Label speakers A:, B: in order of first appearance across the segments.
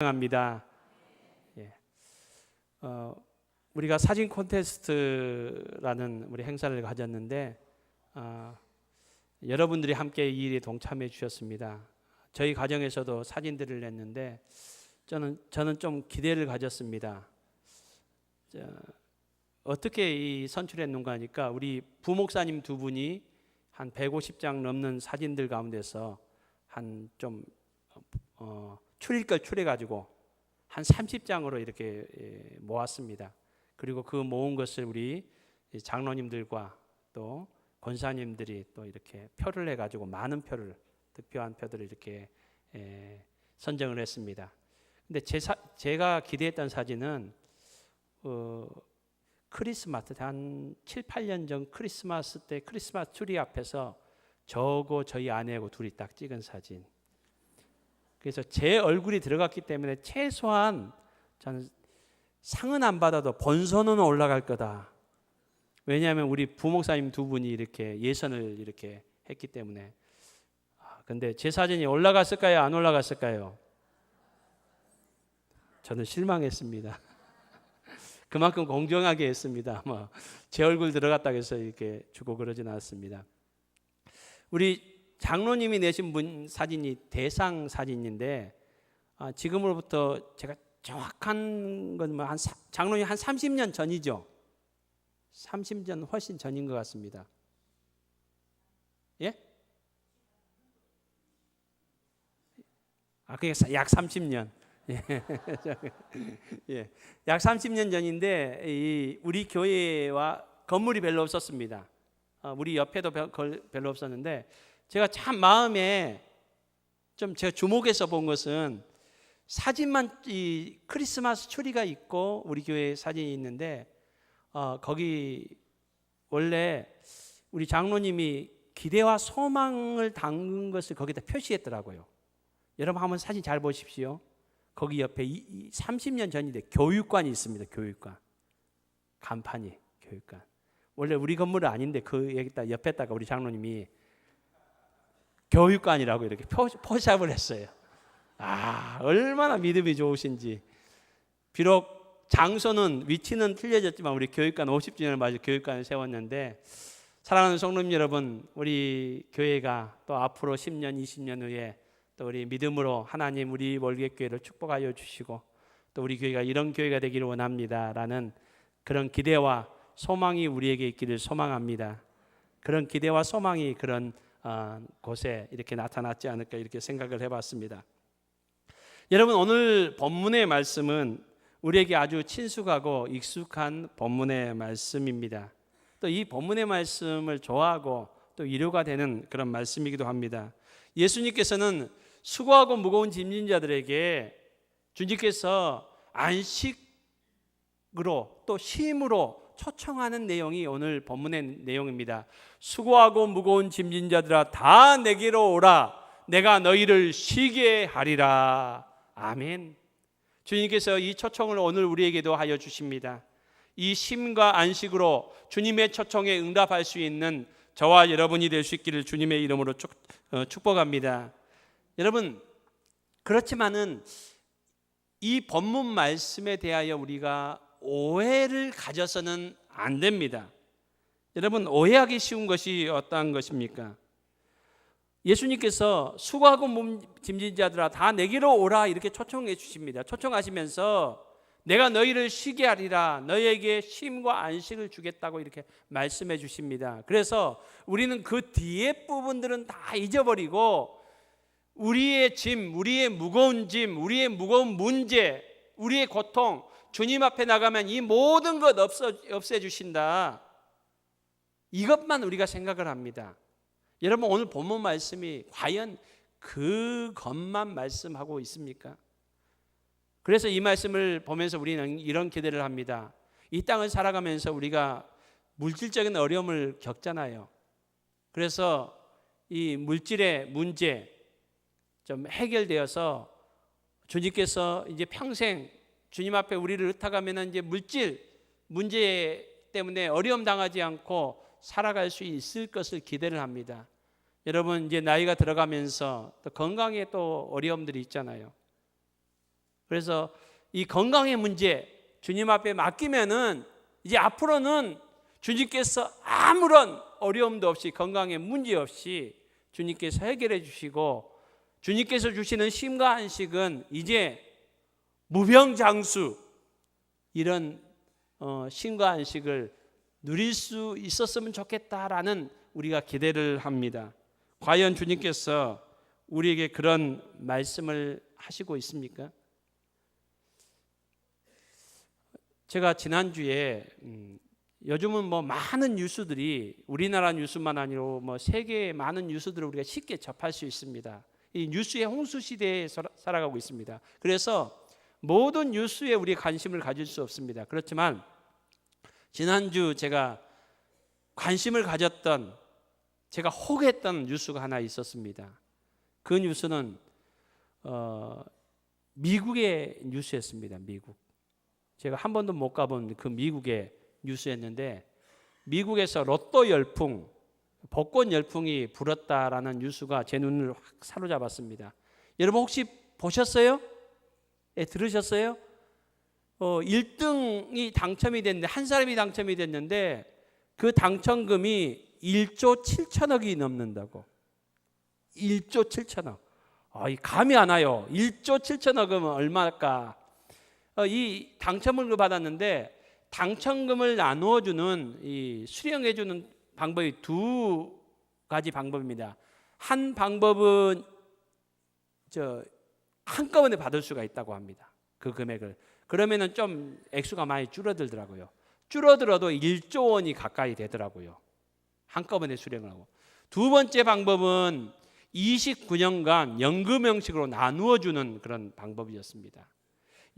A: 합니다. 예. 우리가 사진 콘테스트라는 우리 행사를 가졌는데 여러분들이 함께 이 일에 동참해 주셨습니다. 저희 가정에서도 사진들을 냈는데 저는 좀 기대를 가졌습니다. 어떻게 이 선출했는가 하니까 우리 부목사님 두 분이 한 150장 넘는 사진들 가운데서 한 좀 추릴 걸 추려가지고 한 30장으로 이렇게 모았습니다. 그리고 그 모은 것을 우리 장로님들과 또 권사님들이 또 이렇게 표를 해가지고 많은 표를, 득표한 표들을 이렇게 선정을 했습니다. 근데 제가 기대했던 사진은 크리스마스 한 7, 8년 전 크리스마스 때 크리스마스 트리 앞에서 저하고 저희 아내하고 둘이 딱 찍은 사진. 그래서 제 얼굴이 들어갔기 때문에 최소한 저는 상은 안 받아도 본선은 올라갈 거다. 왜냐하면 우리 부목사님 두 분이 이렇게 예선을 이렇게 했기 때문에. 근데 제 사진이 올라갔을까요? 안 올라갔을까요? 저는 실망했습니다. 그만큼 공정하게 했습니다. 제 얼굴 들어갔다고 해서 이렇게 주고 그러진 않았습니다. 우리 장로님이 내신 분 사진이 대상 사진인데 지금으로부터 제가 정확한 건 장로님 한 30년 전이죠. 30년 훨씬 전인 것 같습니다. 예? 그게 약 30년. 예, 약 30년 전인데 우리 교회와 건물이 별로 없었습니다. 우리 옆에도 별로 없었는데 제가 참 마음에 좀 제가 주목해서 본 것은 사진만 이 크리스마스 트리가 있고 우리 교회 사진이 있는데 거기 원래 우리 장로님이 기대와 소망을 담은 것을 거기다 표시했더라고요. 여러분 한번 사진 잘 보십시오. 거기 옆에 30년 전인데 교육관이 있습니다. 교육관. 간판이 교육관. 원래 우리 건물은 아닌데 그 여기다 옆에다가 우리 장로님이 교육관이라고 이렇게 포샵을 했어요. 얼마나 믿음이 좋으신지. 비록 장소는 위치는 틀려졌지만 우리 교육관 50주년을 맞아 교육관을 세웠는데 사랑하는 성도님 여러분, 우리 교회가 또 앞으로 10년, 20년 후에 또 우리 믿음으로 하나님 우리 월계교회를 축복하여 주시고 또 우리 교회가 이런 교회가 되기를 원합니다라는 그런 기대와 소망이 우리에게 있기를 소망합니다. 그런 기대와 소망이 그런 곳에 이렇게 나타났지 않을까 이렇게 생각을 해봤습니다. 여러분 오늘 본문의 말씀은 우리에게 아주 친숙하고 익숙한 본문의 말씀입니다. 또 이 본문의 말씀을 좋아하고 또 위로가 되는 그런 말씀이기도 합니다. 예수님께서는 수고하고 무거운 짐진 자들에게 주님께서 안식으로 또 쉼으로 초청하는 내용이 오늘 본문의 내용입니다. 수고하고 무거운 짐진 자들아 다 내게로 오라. 내가 너희를 쉬게 하리라. 아멘. 주님께서 이 초청을 오늘 우리에게도 하여 주십니다. 이 쉼과 안식으로 주님의 초청에 응답할 수 있는 저와 여러분이 될 수 있기를 주님의 이름으로 축복합니다. 여러분, 그렇지만은 이 본문 말씀에 대하여 우리가 오해를 가져서는 안 됩니다. 여러분, 오해하기 쉬운 것이 어떠한 것입니까? 예수님께서 수고하고 짐진 자들아 다 내게로 오라 이렇게 초청해 주십니다. 초청하시면서 내가 너희를 쉬게 하리라, 너희에게 쉼과 안식을 주겠다고 이렇게 말씀해 주십니다. 그래서 우리는 그 뒤에 부분들은 다 잊어버리고 우리의 짐, 우리의 무거운 짐, 우리의 무거운 문제, 우리의 고통, 주님 앞에 나가면 이 모든 것 없애주신다. 이것만 우리가 생각을 합니다. 여러분 오늘 본문 말씀이 과연 그것만 말씀하고 있습니까? 그래서 이 말씀을 보면서 우리는 이런 기대를 합니다. 이 땅을 살아가면서 우리가 물질적인 어려움을 겪잖아요. 그래서 이 물질의 문제 좀 해결되어서 주님께서 이제 평생 주님 앞에 우리를 의탁하면 이제 물질 문제 때문에 어려움 당하지 않고 살아갈 수 있을 것을 기대를 합니다. 여러분 이제 나이가 들어가면서 또 건강에 또 어려움들이 있잖아요. 그래서 이 건강의 문제 주님 앞에 맡기면은 이제 앞으로는 주님께서 아무런 어려움도 없이, 건강에 문제 없이 주님께서 해결해 주시고, 주님께서 주시는 쉼과 안식은 이제 무병장수, 이런 쉼과 안식을 누릴 수 있었으면 좋겠다라는 우리가 기대를 합니다. 과연 주님께서 우리에게 그런 말씀을 하시고 있습니까? 제가 지난주에 요즘은 뭐 많은 뉴스들이, 우리나라 뉴스만 아니고 뭐 세계의 많은 뉴스들을 우리가 쉽게 접할 수 있습니다. 이 뉴스의 홍수 시대에 살아가고 있습니다. 그래서 모든 뉴스에 우리 관심을 가질 수 없습니다. 그렇지만 지난주 제가 관심을 가졌던, 제가 혹했던 뉴스가 하나 있었습니다. 그 뉴스는 미국의 뉴스였습니다. 미국. 제가 한 번도 못 가본 그 미국의 뉴스였는데, 미국에서 로또 열풍, 복권 열풍이 불었다라는 뉴스가 제 눈을 확 사로잡았습니다. 여러분 혹시 보셨어요? 예, 들으셨어요? 1등이 당첨이 됐는데, 한 사람이 당첨이 됐는데 그 당첨금이 1조 7천억이 넘는다고. 1조 7천억. 이 감이 안 와요. 1조 7천억은 얼마일까? 이 당첨을 받았는데, 당첨금을 나누어주는, 이 수령해주는 방법이 두 가지 방법입니다. 한 방법은 한꺼번에 받을 수가 있다고 합니다. 그 금액을. 그러면은 좀 액수가 많이 줄어들더라고요. 줄어들어도 1조 원이 가까이 되더라고요. 한꺼번에 수령을 하고. 두 번째 방법은 29년간 연금 형식으로 나누어 주는 그런 방법이었습니다.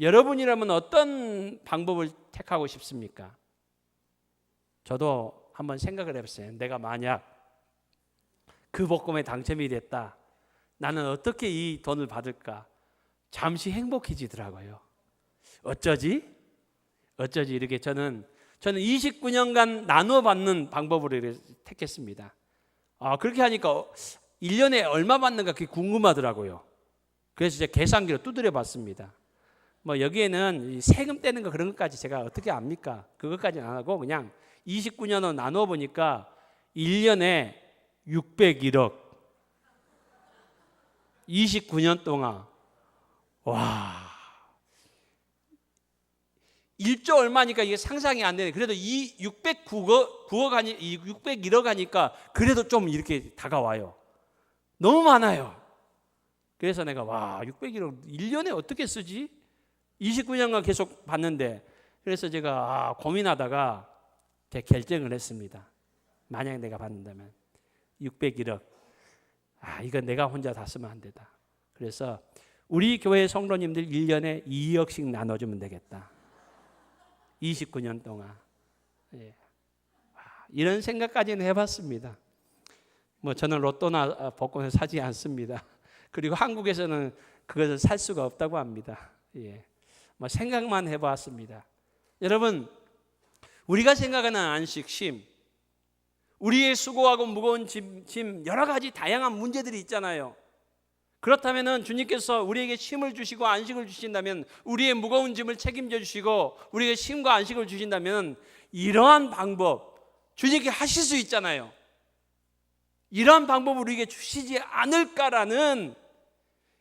A: 여러분이라면 어떤 방법을 택하고 싶습니까? 저도 한번 생각을 해봤어요. 내가 만약 그 복권에 당첨이 됐다, 나는 어떻게 이 돈을 받을까? 잠시 행복해지더라고요. 어쩌지 이렇게 저는 29년간 나눠 받는 방법으로 택했습니다. 그렇게 하니까 1년에 얼마 받는가 그게 궁금하더라고요. 그래서 제가 계산기로 두드려 봤습니다. 뭐 여기에는 세금 떼는 거 그런 것까지 제가 어떻게 압니까? 그것까지는 안 하고 그냥 29년으로 나눠 보니까 1년에 601억. 29년 동안. 와. 1조 얼마니까 이게 상상이 안 되네. 그래도 이 601억 하니까 그래도 좀 이렇게 다가와요. 너무 많아요. 그래서 내가 601억 1년에 어떻게 쓰지? 29년간 계속 받는데, 그래서 제가 고민하다가 결정을 했습니다. 만약 내가 받는다면 601억, 이건 내가 혼자 다 쓰면 안 되다. 그래서 우리 교회 성도님들 1년에 2억씩 나눠주면 되겠다. 29년 동안. 이런 생각까지는 해봤습니다. 뭐 저는 로또나 복권을 사지 않습니다. 그리고 한국에서는 그것을 살 수가 없다고 합니다. 뭐 생각만 해봤습니다. 여러분, 우리가 생각하는 안식, 쉼, 우리의 수고하고 무거운 짐 여러 가지 다양한 문제들이 있잖아요. 그렇다면 주님께서 우리에게 쉼을 주시고 안식을 주신다면, 우리의 무거운 짐을 책임져 주시고 우리에게 쉼과 안식을 주신다면, 이러한 방법 주님께 하실 수 있잖아요. 이러한 방법을 우리에게 주시지 않을까라는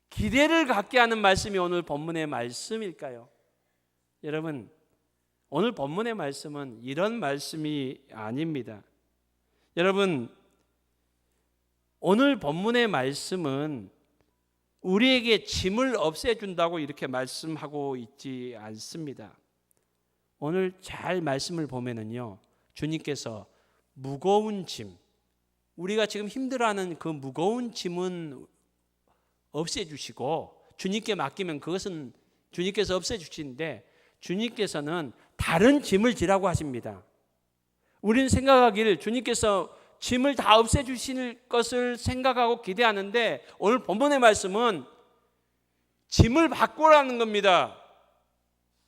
A: 기대를 갖게 하는 말씀이 오늘 본문의 말씀일까요? 여러분, 오늘 본문의 말씀은 이런 말씀이 아닙니다. 여러분, 오늘 본문의 말씀은 우리에게 짐을 없애준다고 이렇게 말씀하고 있지 않습니다. 오늘 잘 말씀을 보면은요, 주님께서 무거운 짐, 우리가 지금 힘들어하는 그 무거운 짐은 없애주시고, 주님께 맡기면 그것은 주님께서 없애주시는데, 주님께서는 다른 짐을 지라고 하십니다. 우리는 생각하기를 주님께서 짐을 다 없애주실 것을 생각하고 기대하는데, 오늘 본문의 말씀은 짐을 바꾸라는 겁니다.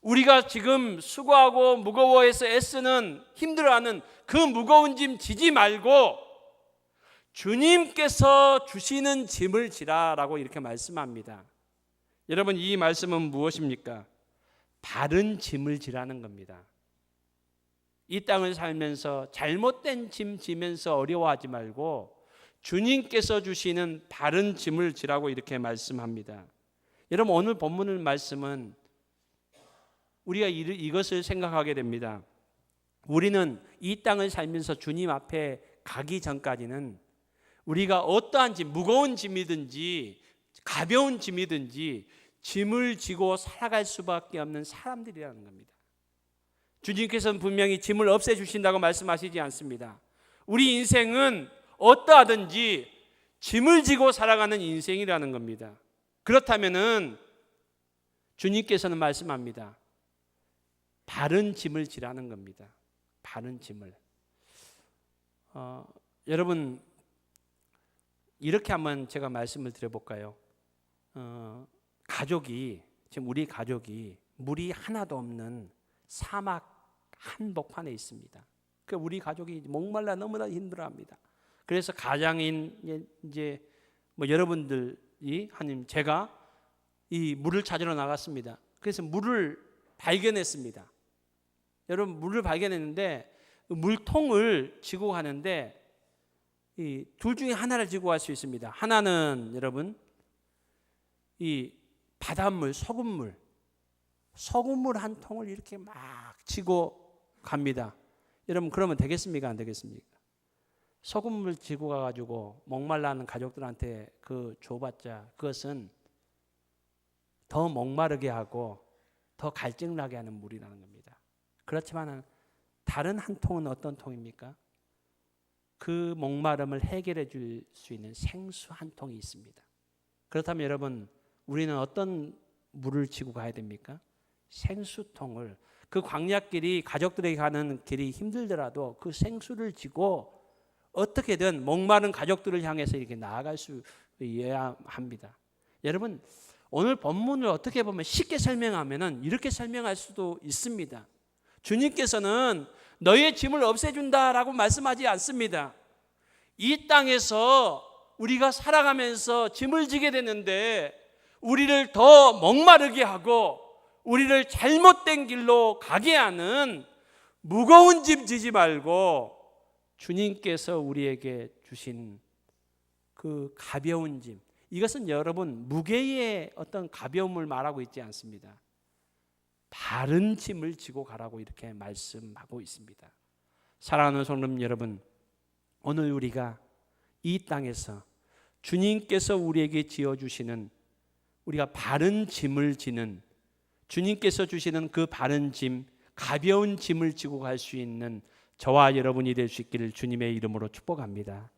A: 우리가 지금 수고하고 무거워해서 애쓰는, 힘들어하는 그 무거운 짐 지지 말고 주님께서 주시는 짐을 지라라고 이렇게 말씀합니다. 여러분, 이 말씀은 무엇입니까? 바른 짐을 지라는 겁니다. 이 땅을 살면서 잘못된 짐 지면서 어려워하지 말고 주님께서 주시는 바른 짐을 지라고 이렇게 말씀합니다. 여러분, 오늘 본문의 말씀은 우리가 이것을 생각하게 됩니다. 우리는 이 땅을 살면서 주님 앞에 가기 전까지는 우리가 어떠한 짐, 무거운 짐이든지 가벼운 짐이든지 짐을 지고 살아갈 수밖에 없는 사람들이라는 겁니다. 주님께서는 분명히 짐을 없애주신다고 말씀하시지 않습니다. 우리 인생은 어떠하든지 짐을 지고 살아가는 인생이라는 겁니다. 그렇다면은 주님께서는 말씀합니다. 바른 짐을 지라는 겁니다. 바른 짐을. 여러분, 이렇게 한번 제가 말씀을 드려볼까요? 지금 우리 가족이 물이 하나도 없는 사막 한복판에 있습니다. 그 우리 가족이 목말라 너무나 힘들어합니다. 그래서 가장인 이제 여러분들이 아니면 제가 이 물을 찾으러 나갔습니다. 그래서 물을 발견했습니다. 여러분, 물을 발견했는데 물통을 지고 가는데 이 둘 중에 하나를 지고 갈 수 있습니다. 하나는 여러분 이 바닷물, 소금물 한 통을 이렇게 막 지고 갑니다. 여러분, 그러면 되겠습니까? 안 되겠습니까? 소금물 지고 가가지고 목말라하는 가족들한테 그 줘봤자 그것은 더 목마르게 하고 더 갈증 나게 하는 물이라는 겁니다. 그렇지만 다른 한 통은 어떤 통입니까? 그 목마름을 해결해 줄 수 있는 생수 한 통이 있습니다. 그렇다면 여러분, 우리는 어떤 물을 지고 가야 됩니까? 생수통을. 그 광야길이 가족들에게 가는 길이 힘들더라도 그 생수를 지고 어떻게든 목마른 가족들을 향해서 이렇게 나아갈 수 있어야 합니다. 여러분, 오늘 본문을 어떻게 보면 쉽게 설명하면은 이렇게 설명할 수도 있습니다. 주님께서는 너의 짐을 없애준다라고 말씀하지 않습니다. 이 땅에서 우리가 살아가면서 짐을 지게 되는데 우리를 더 목마르게 하고 우리를 잘못된 길로 가게 하는 무거운 짐 지지 말고 주님께서 우리에게 주신 그 가벼운 짐, 이것은 여러분 무게의 어떤 가벼움을 말하고 있지 않습니다. 바른 짐을 지고 가라고 이렇게 말씀하고 있습니다. 사랑하는 성도 여러분, 오늘 우리가 이 땅에서 주님께서 우리에게 지어주시는 우리가 바른 짐을 지는 주님께서 주시는 그 바른 짐, 가벼운 짐을 지고 갈 수 있는 저와 여러분이 될 수 있기를 주님의 이름으로 축복합니다.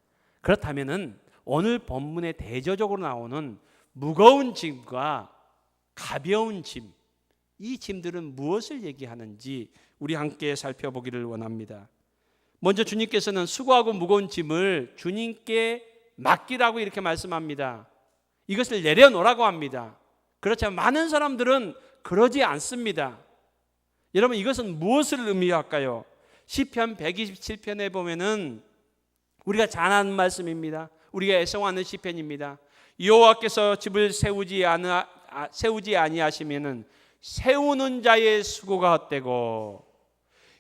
A: 그렇다면은 오늘 본문에 대조적으로 나오는 무거운 짐과 가벼운 짐, 이 짐들은 무엇을 얘기하는지 우리 함께 살펴보기를 원합니다. 먼저 주님께서는 수고하고 무거운 짐을 주님께 맡기라고 이렇게 말씀합니다. 이것을 내려놓으라고 합니다. 그렇지만 많은 사람들은 그러지 않습니다. 여러분, 이것은 무엇을 의미할까요? 시편 127편에 보면은 우리가 잘 아는 말씀입니다. 우리가 애송하는 시편입니다. 여호와께서 집을 세우지 아니하시면은 세우는 자의 수고가 헛되고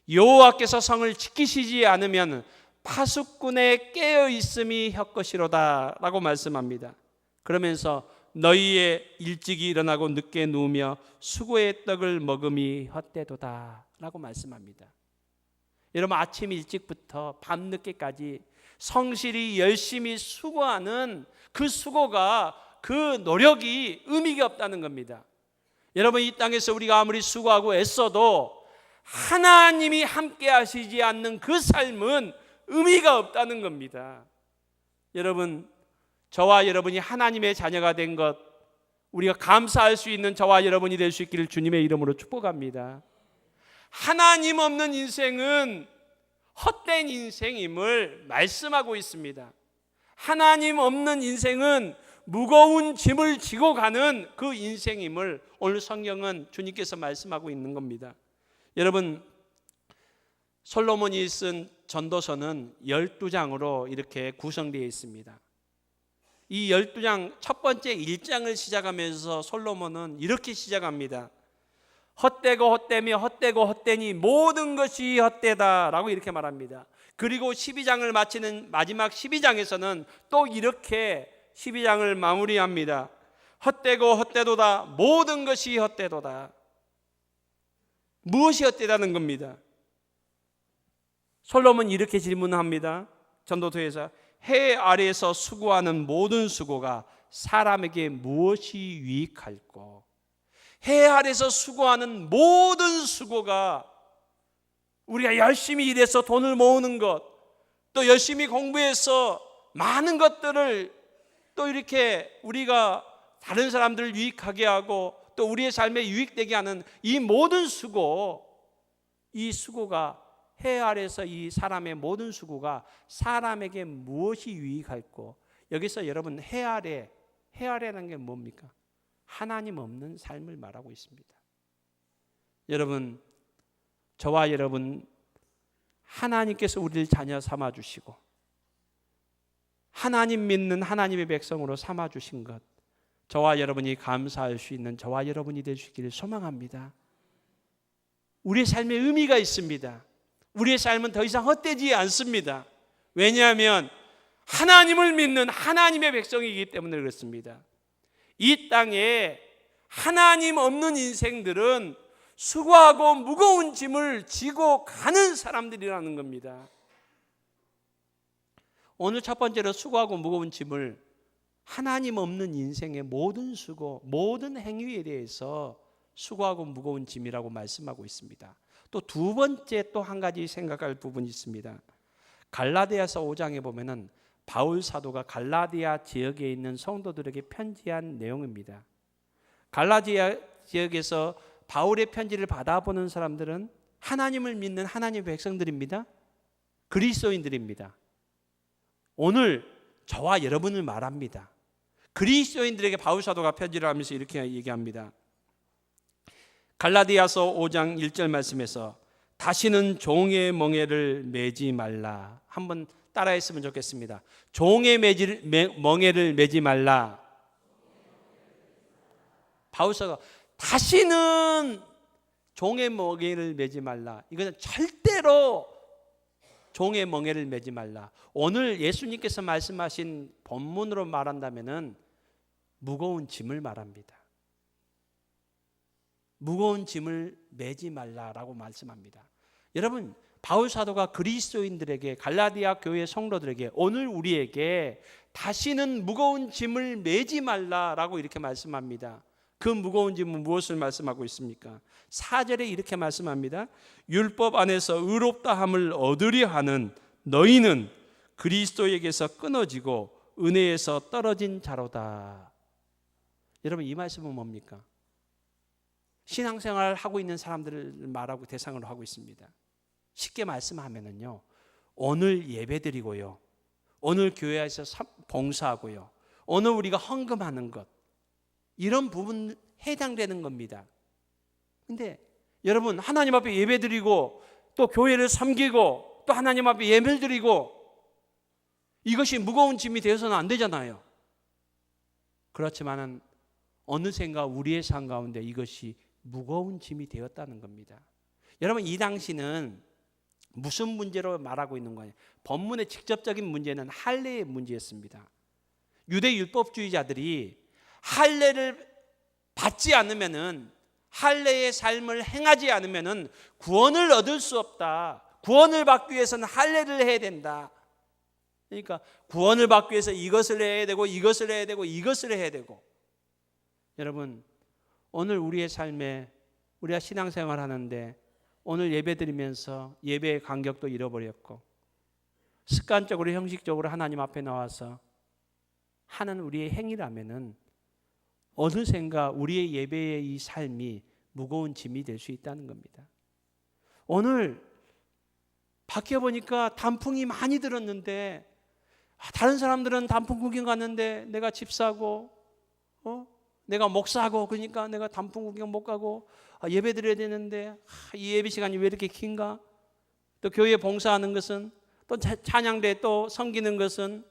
A: 여호와께서 성을 지키시지 않으면 파수꾼의 깨어 있음이 헛것이로다 라고 말씀합니다. 그러면서 너희의 일찍이 일어나고 늦게 누우며 수고의 떡을 먹음이 헛되도다 라고 말씀합니다. 여러분, 아침 일찍부터 밤늦게까지 성실히 열심히 수고하는 그 수고가, 그 노력이 의미가 없다는 겁니다. 여러분, 이 땅에서 우리가 아무리 수고하고 애써도 하나님이 함께 하시지 않는 그 삶은 의미가 없다는 겁니다. 여러분, 저와 여러분이 하나님의 자녀가 된 것, 우리가 감사할 수 있는 저와 여러분이 될 수 있기를 주님의 이름으로 축복합니다. 하나님 없는 인생은 헛된 인생임을 말씀하고 있습니다. 하나님 없는 인생은 무거운 짐을 지고 가는 그 인생임을 오늘 성경은 주님께서 말씀하고 있는 겁니다. 여러분, 솔로몬이 쓴 전도서는 12장으로 이렇게 구성되어 있습니다. 이 12장 첫 번째 1장을 시작하면서 솔로몬은 이렇게 시작합니다. 헛되고 헛되며 헛되고 헛되니 모든 것이 헛되다라고 이렇게 말합니다. 그리고 12장을 마치는 마지막 12장에서는 또 이렇게 12장을 마무리합니다. 헛되고 헛되도다. 모든 것이 헛되도다. 무엇이 헛되다는 겁니다. 솔로몬은 이렇게 질문합니다. 전도서에서 해 아래에서 수고하는 모든 수고가 사람에게 무엇이 유익할꼬? 해 아래에서 수고하는 모든 수고가 우리가 열심히 일해서 돈을 모으는 것, 또 열심히 공부해서 많은 것들을 또 이렇게 우리가 다른 사람들을 유익하게 하고 또 우리의 삶에 유익되게 하는 이 모든 수고, 이 수고가 해 아래에서 이 사람의 모든 수고가 사람에게 무엇이 유익할꼬? 여기서 여러분 해 아래라는 게 뭡니까? 하나님 없는 삶을 말하고 있습니다. 여러분, 저와 여러분 하나님께서 우리를 자녀 삼아 주시고 하나님 믿는 하나님의 백성으로 삼아 주신 것, 저와 여러분이 감사할 수 있는 저와 여러분이 되시기를 소망합니다. 우리의 삶에 의미가 있습니다. 우리의 삶은 더 이상 헛되지 않습니다. 왜냐하면 하나님을 믿는 하나님의 백성이기 때문에 그렇습니다. 이 땅에 하나님 없는 인생들은 수고하고 무거운 짐을 지고 가는 사람들이라는 겁니다. 오늘 첫 번째로 수고하고 무거운 짐을 하나님 없는 인생의 모든 수고, 모든 행위에 대해서 수고하고 무거운 짐이라고 말씀하고 있습니다. 또 두 번째 또 한 가지 생각할 부분이 있습니다. 갈라디아서 5장에 보면은 바울 사도가 갈라디아 지역에 있는 성도들에게 편지한 내용입니다. 갈라디아 지역에서 바울의 편지를 받아보는 사람들은 하나님을 믿는 하나님의 백성들입니다. 그리스도인들입니다. 오늘 저와 여러분을 말합니다. 그리스도인들에게 바울 사도가 편지를 하면서 이렇게 얘기합니다. 갈라디아서 5장 1절 말씀에서 다시는 종의 멍에를 매지 말라. 한번 따라했으면 좋겠습니다. 종의 멍에를 매지 말라. 바울 사도가 다시는 종의 멍에를 매지 말라. 이것은 절대로 종의 멍에를 매지 말라. 오늘 예수님께서 말씀하신 본문으로 말한다면은 무거운 짐을 말합니다. 무거운 짐을 매지 말라라고 말씀합니다. 여러분, 바울 사도가 그리스도인들에게, 갈라디아 교회 성도들에게, 오늘 우리에게 다시는 무거운 짐을 매지 말라라고 이렇게 말씀합니다. 그 무거운 짐은 무엇을 말씀하고 있습니까? 4절에 이렇게 말씀합니다. 율법 안에서 의롭다함을 얻으려 하는 너희는 그리스도에게서 끊어지고 은혜에서 떨어진 자로다. 여러분, 이 말씀은 뭡니까? 신앙생활을 하고 있는 사람들을 말하고 대상으로 하고 있습니다. 쉽게 말씀하면은요, 오늘 예배드리고요, 오늘 교회에서 봉사하고요, 오늘 우리가 헌금하는 것, 이런 부분 해당되는 겁니다. 근데 여러분, 하나님 앞에 예배드리고 또 교회를 섬기고 또 하나님 앞에 예배를 드리고 이것이 무거운 짐이 되어서는 안 되잖아요. 그렇지만은 어느샌가 우리의 삶 가운데 이것이 무거운 짐이 되었다는 겁니다. 여러분, 이 당시는 무슨 문제로 말하고 있는 거예요? 본문의 직접적인 문제는 할례의 문제였습니다. 유대 율법주의자들이 할례를 받지 않으면은, 할례의 삶을 행하지 않으면은 구원을 얻을 수 없다. 구원을 받기 위해서는 할례를 해야 된다. 그러니까 구원을 받기 위해서 이것을 해야 되고 이것을 해야 되고 이것을 해야 되고. 여러분, 오늘 우리의 삶에 우리가 신앙생활 하는데 오늘 예배 드리면서 예배의 간격도 잃어버렸고 습관적으로 형식적으로 하나님 앞에 나와서 하는 우리의 행위라면은 어느샌가 우리의 예배의 이 삶이 무거운 짐이 될 수 있다는 겁니다. 오늘 밖에 보니까 단풍이 많이 들었는데 다른 사람들은 단풍 구경 갔는데 내가 집사고 내가 목사고 그러니까 내가 단풍 구경 못 가고 예배 드려야 되는데 이 예배 시간이 왜 이렇게 긴가? 또 교회 봉사하는 것은 또 찬양대 또 섬기는 것은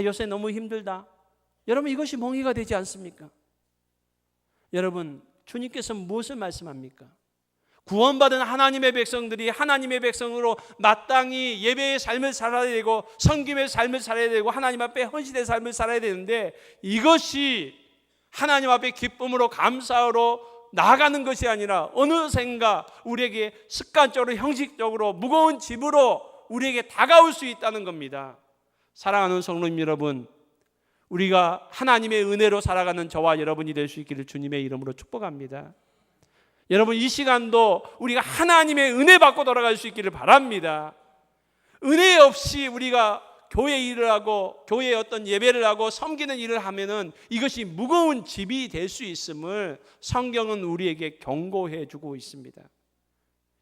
A: 요새 너무 힘들다. 여러분, 이것이 몽해가 되지 않습니까? 여러분, 주님께서 무엇을 말씀합니까? 구원받은 하나님의 백성들이 하나님의 백성으로 마땅히 예배의 삶을 살아야 되고 섬김의 삶을 살아야 되고 하나님 앞에 헌신의 삶을 살아야 되는데, 이것이 하나님 앞에 기쁨으로 감사로 나아가는 것이 아니라 어느샌가 우리에게 습관적으로 형식적으로 무거운 짐으로 우리에게 다가올 수 있다는 겁니다. 사랑하는 성도님 여러분, 우리가 하나님의 은혜로 살아가는 저와 여러분이 될 수 있기를 주님의 이름으로 축복합니다. 여러분, 이 시간도 우리가 하나님의 은혜 받고 돌아갈 수 있기를 바랍니다. 은혜 없이 우리가 교회 일을 하고 교회에 어떤 예배를 하고 섬기는 일을 하면은 이것이 무거운 짐이 될 수 있음을 성경은 우리에게 경고해 주고 있습니다.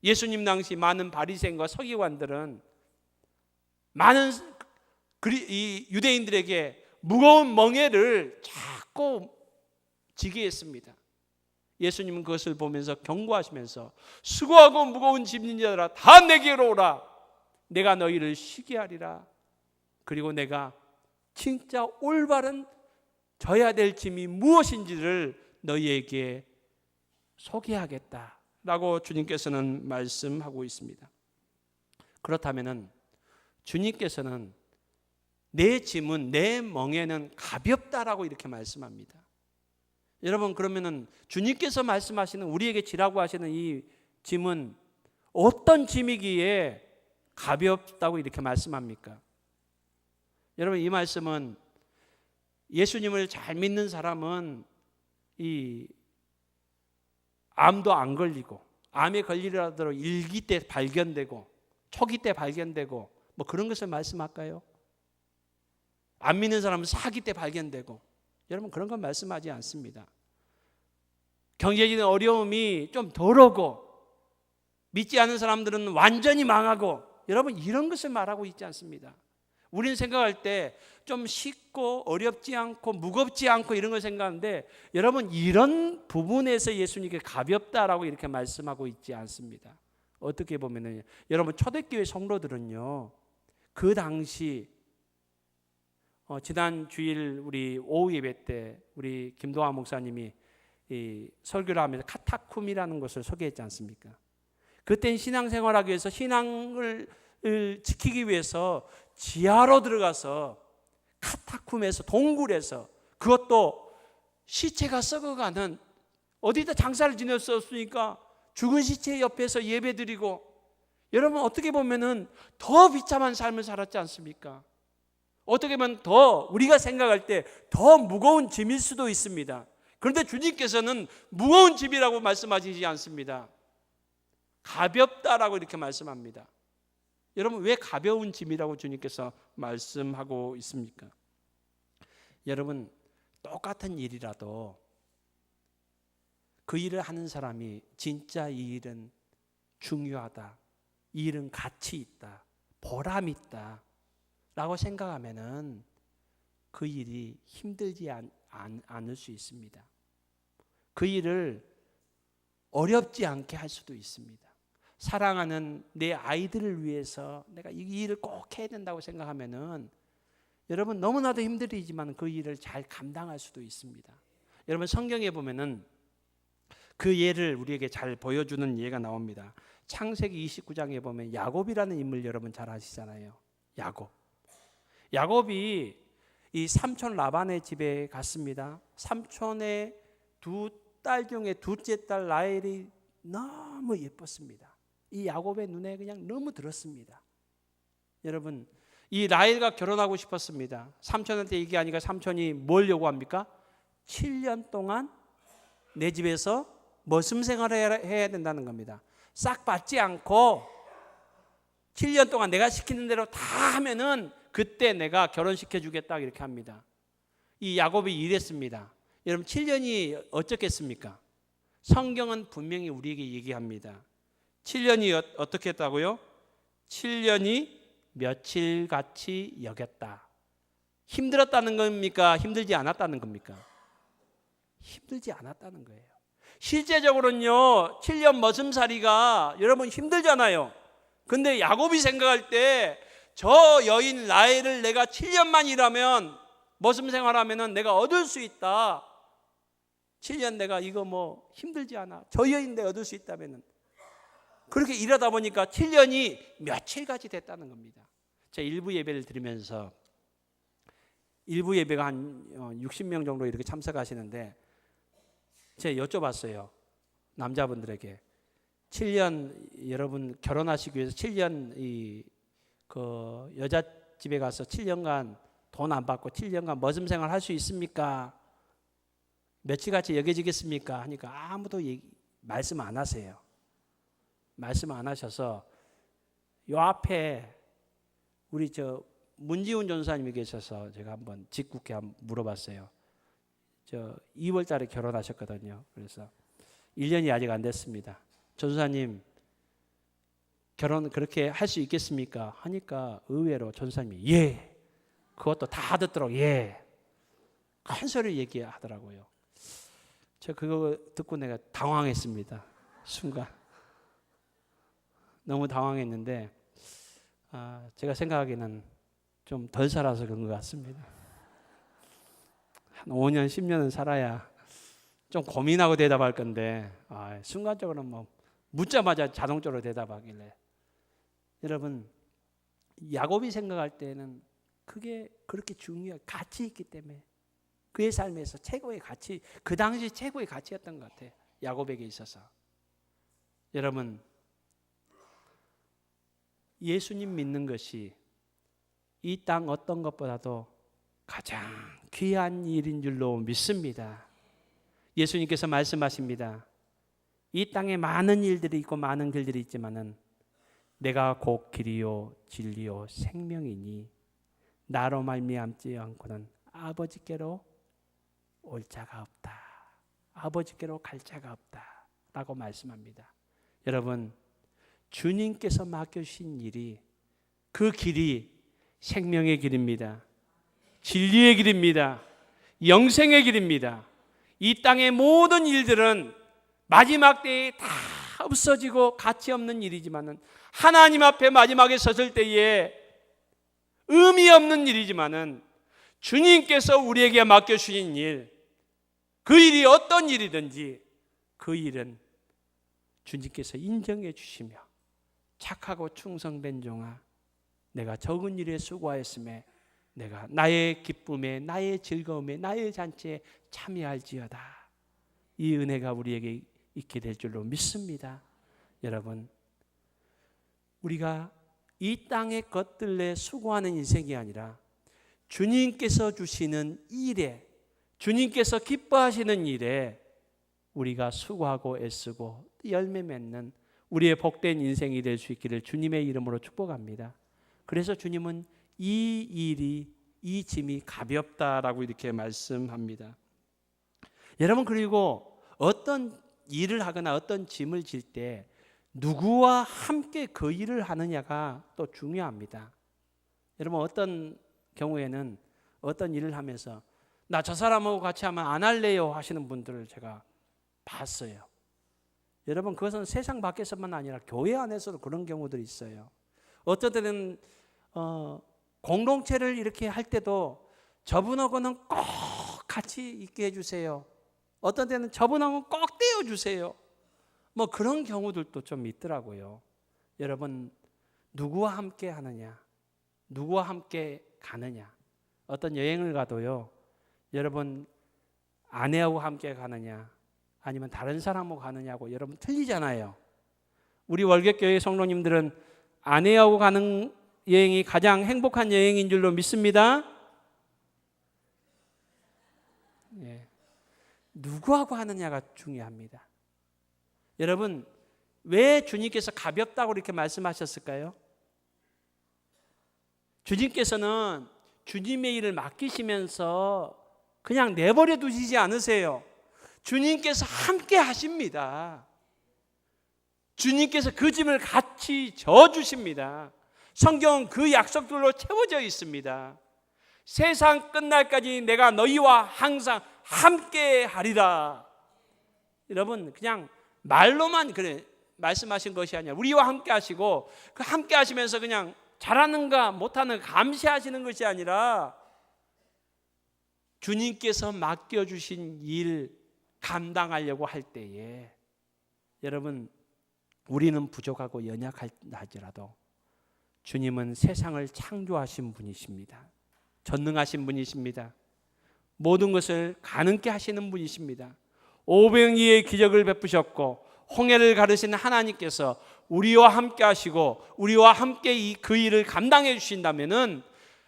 A: 예수님 당시 많은 바리새인과 서기관들은 많은 이 유대인들에게 무거운 멍에를 자꾸 지게 했습니다. 예수님은 그것을 보면서 경고하시면서 수고하고 무거운 짐진 자들아 다 내게로 오라. 내가 너희를 쉬게 하리라. 그리고 내가 진짜 올바른 져야 될 짐이 무엇인지를 너희에게 소개하겠다라고 주님께서는 말씀하고 있습니다. 그렇다면은 주님께서는 내 짐은, 내 멍에는 가볍다라고 이렇게 말씀합니다. 여러분, 그러면은 주님께서 말씀하시는, 우리에게 지라고 하시는 이 짐은 어떤 짐이기에 가볍다고 이렇게 말씀합니까? 여러분, 이 말씀은 예수님을 잘 믿는 사람은 이 암도 안 걸리고, 암에 걸리더라도 일기 때 발견되고 초기 때 발견되고 뭐 그런 것을 말씀할까요? 안 믿는 사람은 사기 때 발견되고, 여러분, 그런 건 말씀하지 않습니다. 경제적인 어려움이 좀 덜 오고 믿지 않는 사람들은 완전히 망하고, 여러분, 이런 것을 말하고 있지 않습니다. 우리는 생각할 때 좀 쉽고 어렵지 않고 무겁지 않고 이런 걸 생각하는데, 여러분, 이런 부분에서 예수님께 가볍다라고 이렇게 말씀하고 있지 않습니다. 어떻게 보면은 여러분, 초대교회 성도들은요, 그 당시 지난 주일 우리 오후 예배 때 우리 김도하 목사님이 이 설교를 하면서 카타쿰이라는 것을 소개했지 않습니까? 그때는 신앙생활하기 위해서, 신앙을 지키기 위해서 지하로 들어가서 카타쿰에서, 동굴에서, 그것도 시체가 썩어가는, 어디다 장사를 지냈었으니까 죽은 시체 옆에서 예배드리고, 여러분, 어떻게 보면은 더 비참한 삶을 살았지 않습니까? 어떻게 보면 더 우리가 생각할 때 더 무거운 짐일 수도 있습니다. 그런데 주님께서는 무거운 짐이라고 말씀하시지 않습니다. 가볍다라고 이렇게 말씀합니다. 여러분, 왜 가벼운 짐이라고 주님께서 말씀하고 있습니까? 여러분, 똑같은 일이라도 그 일을 하는 사람이 진짜 이 일은 중요하다, 이 일은 가치 있다, 보람 있다 라고 생각하면은 그 일이 힘들지 않을 수 있습니다. 그 일을 어렵지 않게 할 수도 있습니다. 사랑하는 내 아이들을 위해서 내가 이 일을 꼭 해야 된다고 생각하면은 여러분, 너무나도 힘들지만 그 일을 잘 감당할 수도 있습니다. 여러분, 성경에 보면은 그 예를 우리에게 잘 보여주는 예가 나옵니다. 창세기 29장에 보면 야곱이라는 인물 여러분 잘 아시잖아요. 야곱이 이 삼촌 라반의 집에 갔습니다. 삼촌의 두 딸 중에 둘째 딸 라헬이 너무 예뻤습니다. 이 야곱의 눈에 그냥 너무 들었습니다. 여러분, 이 라헬과 결혼하고 싶었습니다. 삼촌한테 얘기하니까 삼촌이 뭘 요구합니까? 7년 동안 내 집에서 머슴 생활을 해야 된다는 겁니다. 싹 받지 않고 7년 동안 내가 시키는 대로 다 하면은 그때 내가 결혼시켜 주겠다 이렇게 합니다. 이 야곱이 이랬습니다. 여러분, 7년이 어떻겠습니까? 성경은 분명히 우리에게 얘기합니다. 7년이 어떻게 했다고요? 7년이 며칠같이 여겼다. 힘들었다는 겁니까? 힘들지 않았다는 겁니까? 힘들지 않았다는 거예요. 실제적으로는요, 7년 머슴살이가 여러분 힘들잖아요. 근데 야곱이 생각할 때 저 여인 라헬을 내가 7년만 일하면 머슴 생활하면은 내가 얻을 수 있다. 7년 내가 이거 뭐 힘들지 않아. 저 여인데 얻을 수 있다면은. 그렇게 일하다 보니까 7년이 며칠같이 됐다는 겁니다. 제가 일부 예배를 드리면서 일부 예배가 한 60명 정도 이렇게 참석하시는데 제가 여쭤봤어요. 남자분들에게 7년 여러분 결혼하시기 위해서 7년 그 여자 집에 가서 7년간 돈 안 받고 7년간 머슴 생활 할 수 있습니까? 며칠같이 여겨지겠습니까? 하니까 아무도 말씀 안 하세요. 말씀 안 하셔서 요 앞에 우리 문지훈 전사님이 계셔서 제가 한번 직국해 한번 물어봤어요. 2월 달에 결혼하셨거든요. 그래서 1년이 아직 안 됐습니다. 전사님 결혼 그렇게 할 수 있겠습니까? 하니까 의외로 전사님이 예. 그것도 다 듣도록 예. 큰 소리 얘기하더라고요. 제가 그거 듣고 내가 당황했습니다. 순간. 너무 당황했는데 제가 생각하기에는 좀 덜 살아서 그런 것 같습니다. 한 5년, 10년은 살아야 좀 고민하고 대답할 건데 순간적으로 뭐 묻자마자 자동적으로 대답하길래 여러분 야곱이 생각할 때는 그게 그렇게 중요한 가치 있기 때문에 그의 삶에서 최고의 가치, 그 당시 최고의 가치였던 것 같아요. 야곱에게 있어서. 여러분 예수님 믿는 것이 이 땅 어떤 것보다도 가장 귀한 일인 줄로 믿습니다. 예수님께서 말씀하십니다. 이 땅에 많은 일들이 있고 많은 길들이 있지만은 내가 곧 길이요 진리요 생명이니 나로 말미암지 않고는 아버지께로 올 자가 없다. 아버지께로 갈 자가 없다. 라고 말씀합니다. 여러분 주님께서 맡겨주신 일이 그 길이 생명의 길입니다. 진리의 길입니다. 영생의 길입니다. 이 땅의 모든 일들은 마지막 때에 다 없어지고 가치 없는 일이지만은 하나님 앞에 마지막에 섰을 때에 의미 없는 일이지만은 주님께서 우리에게 맡겨주신 일, 그 일이 어떤 일이든지 그 일은 주님께서 인정해 주시며 착하고 충성된 종아 내가 적은 일에 수고하였음에 내가 나의 기쁨에 나의 즐거움에 나의 잔치에 참여할지어다. 이 은혜가 우리에게 있게 될 줄로 믿습니다. 여러분 우리가 이 땅의 것들에 수고하는 인생이 아니라 주님께서 주시는 일에 주님께서 기뻐하시는 일에 우리가 수고하고 애쓰고 열매 맺는 우리의 복된 인생이 될 수 있기를 주님의 이름으로 축복합니다. 그래서 주님은 이 일이 이 짐이 가볍다라고 이렇게 말씀합니다. 여러분 그리고 어떤 일을 하거나 어떤 짐을 질 때 누구와 함께 그 일을 하느냐가 또 중요합니다. 여러분 어떤 경우에는 어떤 일을 하면서 나 저 사람하고 같이 하면 안 할래요 하시는 분들을 제가 봤어요. 여러분 그것은 세상 밖에서만 아니라 교회 안에서도 그런 경우들이 있어요. 어떤 때는 공동체를 이렇게 할 때도 저분하고는 꼭 같이 있게 해주세요. 어떤 때는 저분하고는 꼭 떼어주세요. 뭐 그런 경우들도 좀 있더라고요. 여러분 누구와 함께 하느냐, 누구와 함께 가느냐. 어떤 여행을 가도요, 여러분 아내하고 함께 가느냐 아니면 다른 사람하고 가느냐고 여러분 틀리잖아요. 우리 월객교회 성도님들은 아내하고 가는 여행이 가장 행복한 여행인 줄로 믿습니다. 예. 누구하고 하느냐가 중요합니다. 여러분 왜 주님께서 가볍다고 이렇게 말씀하셨을까요? 주님께서는 주님의 일을 맡기시면서 그냥 내버려 두시지 않으세요. 주님께서 함께 하십니다. 주님께서 그 짐을 같이 져주십니다. 성경은 그 약속들로 채워져 있습니다. 세상 끝날까지 내가 너희와 항상 함께 하리라. 여러분 그냥 말로만 그래 말씀하신 것이 아니라 우리와 함께 하시고 그 함께 하시면서 그냥 잘하는가 못하는가 감시하시는 것이 아니라 주님께서 맡겨주신 일 감당하려고 할 때에 여러분 우리는 부족하고 연약할지라도 주님은 세상을 창조하신 분이십니다. 전능하신 분이십니다. 모든 것을 가능케 하시는 분이십니다. 오병이의 기적을 베푸셨고 홍해를 가르신 하나님께서 우리와 함께 하시고 우리와 함께 그 일을 감당해 주신다면은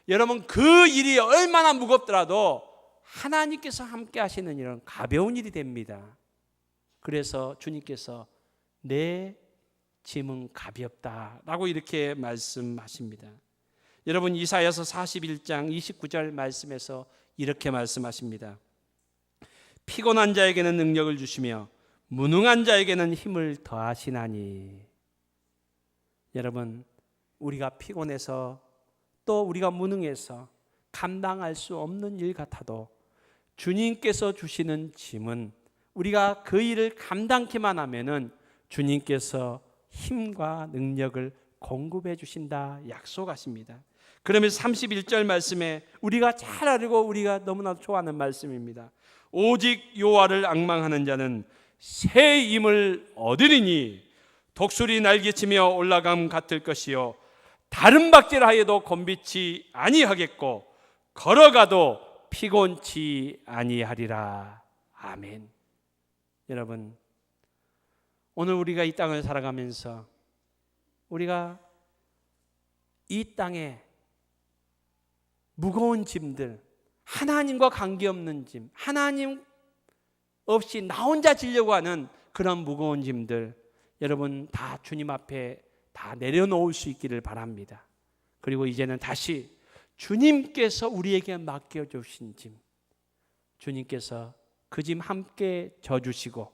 A: 여러분 그 일이 얼마나 무겁더라도 하나님께서 함께 하시는 일은 가벼운 일이 됩니다. 그래서 주님께서 내 짐은 가볍다라고 이렇게 말씀하십니다. 여러분 이사야서 41장 29절 말씀에서 이렇게 말씀하십니다. 피곤한 자에게는 능력을 주시며 무능한 자에게는 힘을 더하시나니. 여러분 우리가 피곤해서 또 우리가 무능해서 감당할 수 없는 일 같아도 주님께서 주시는 짐은 우리가 그 일을 감당키만 하면은 주님께서 힘과 능력을 공급해 주신다 약속하십니다. 그러면서 31절 말씀에 우리가 잘 알고 우리가 너무나도 좋아하는 말씀입니다. 오직 여호와를 앙망하는 자는 새 힘을 얻으리니 독수리 날개치며 올라감 같을 것이요 다른 박질하여도 곤비치 아니하겠고 걸어가도 피곤치 아니하리라. 아멘. 여러분 오늘 우리가 이 땅을 살아가면서 우리가 이 땅에 무거운 짐들, 하나님과 관계없는 짐, 하나님 없이 나 혼자 지려고 하는 그런 무거운 짐들 여러분 다 주님 앞에 다 내려놓을 수 있기를 바랍니다. 그리고 이제는 다시 주님께서 우리에게 맡겨주신 짐, 주님께서 그 짐 함께 져주시고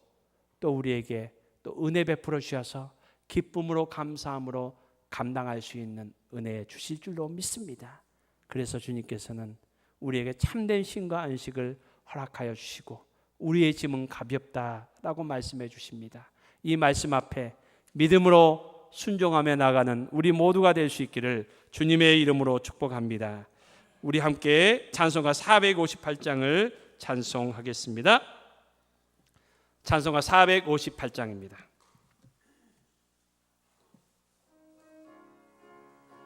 A: 또 우리에게 또 은혜 베풀어 주셔서 기쁨으로 감사함으로 감당할 수 있는 은혜 주실 줄로 믿습니다. 그래서 주님께서는 우리에게 참된 쉼과 안식을 허락하여 주시고 우리의 짐은 가볍다라고 말씀해 주십니다. 이 말씀 앞에 믿음으로 순종하며 나가는 우리 모두가 될 수 있기를 주님의 이름으로 축복합니다. 우리 함께 찬송가 458장을 찬송하겠습니다. 찬송가 458장입니다.